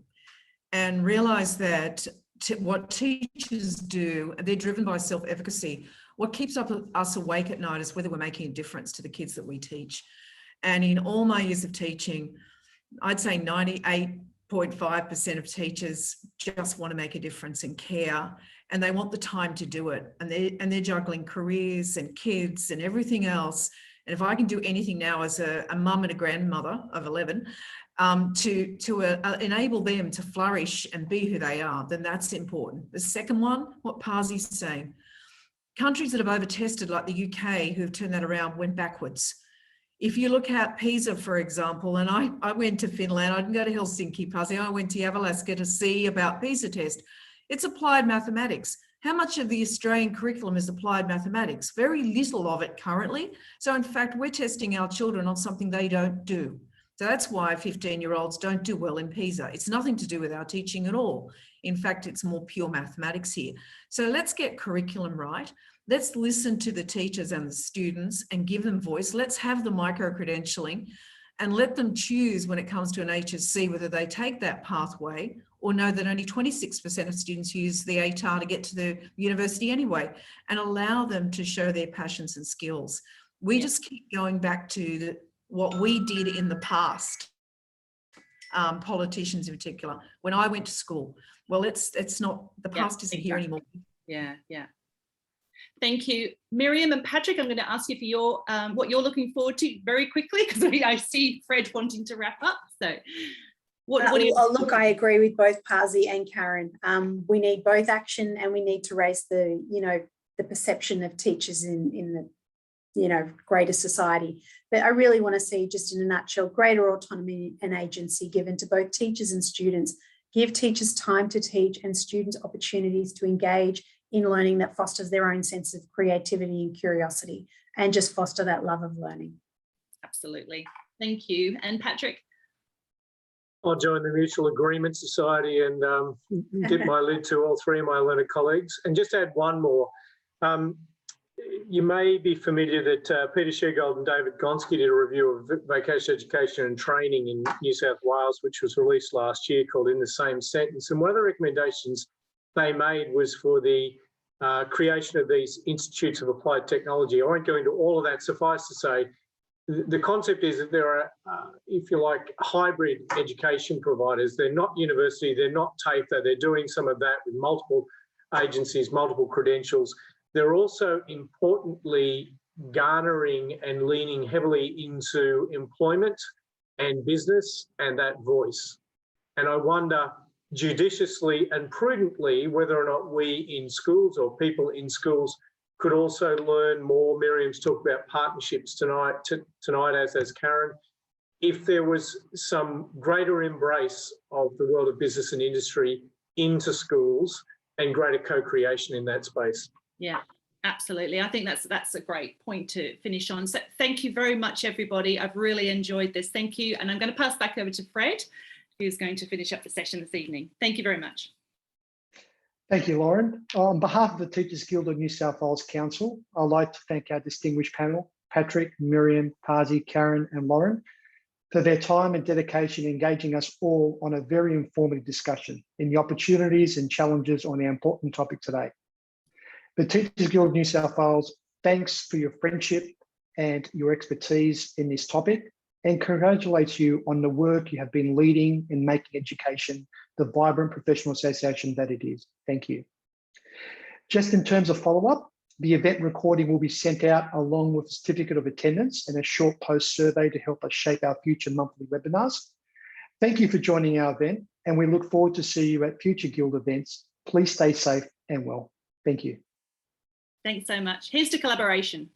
S6: and realise that what teachers do, they're driven by self-efficacy. What keeps us awake at night is whether we're making a difference to the kids that we teach. And in all my years of teaching, I'd say 98.5% of teachers just want to make a difference and care, and they want the time to do it. And they're juggling careers and kids and everything else. And if I can do anything now as a mum and a grandmother of 11, to enable them to flourish and be who they are, then that's important. The second one, what Pasi's saying, countries that have over-tested like the UK who have turned that around went backwards. If you look at PISA, for example, and I went to Finland, I didn't go to Helsinki, Pasi, I went to Yavalaska to see about PISA test. It's applied mathematics. How much of the Australian curriculum is applied mathematics? Very little of it currently. So in fact, we're testing our children on something they don't do. So that's why 15-year-olds don't do well in PISA. It's nothing to do with our teaching at all. In fact, it's more pure mathematics here. So let's get curriculum right. Let's listen to the teachers and the students and give them voice. Let's have the micro-credentialing and let them choose when it comes to an HSC whether they take that pathway or know that only 26% of students use the ATAR to get to the university anyway, and allow them to show their passions and skills. We just keep going back to what we did in the past, politicians in particular, when I went to school. Well, it's not, the past isn't here anymore.
S2: Yeah. Thank you. Miriam and Patrick, I'm going to ask you for your what you're looking forward to very quickly, because I see Fred wanting to wrap up. So what do you...
S4: Look, I agree with both Pasi and Karen. We need both action, and we need to raise the, the perception of teachers in the, greater society. But I really want to see, just in a nutshell, greater autonomy and agency given to both teachers and students. Give teachers time to teach and students opportunities to engage in learning that fosters their own sense of creativity and curiosity, and just foster that love of learning.
S2: Absolutely. Thank you. And Patrick?
S3: I'll join the Mutual Agreement Society and dip my lid to all three of my learned colleagues. And just add one more. You may be familiar that Peter Sheargold and David Gonski did a review of vocational education and training in New South Wales, which was released last year, called In the Same Sentence. And one of the recommendations they made was for the creation of these institutes of applied technology. I won't go into all of that. Suffice to say, the concept is that there are, if you like, hybrid education providers. They're not university, they're not TAFE, they're doing some of that with multiple agencies, multiple credentials. They're also importantly garnering and leaning heavily into employment and business and that voice. And I wonder, judiciously and prudently, whether or not we in schools or people in schools could also learn more. Miriam's talked about partnerships tonight, as Karen. If there was some greater embrace of the world of business and industry into schools and greater co-creation in that space.
S2: Yeah, absolutely. I think that's a great point to finish on. So thank you very much, everybody. I've really enjoyed this. Thank you. And I'm going to pass back over to Fred, who's going to finish up the session this evening. Thank you very much.
S1: Thank you, Lauren. On behalf of the Teachers Guild of New South Wales Council, I'd like to thank our distinguished panel, Patrick, Miriam, Pasi, Karen and Lauren, for their time and dedication engaging us all on a very informative discussion in the opportunities and challenges on our important topic today. The Teachers Guild of New South Wales, thanks for your friendship and your expertise in this topic, and congratulates you on the work you have been leading in making education the vibrant professional association that it is. Thank you. Just in terms of follow-up, the event recording will be sent out along with a certificate of attendance and a short post survey to help us shape our future monthly webinars. Thank you for joining our event, and we look forward to see you at future Guild events. Please stay safe and well. Thank you.
S2: Thanks so much. Here's to collaboration.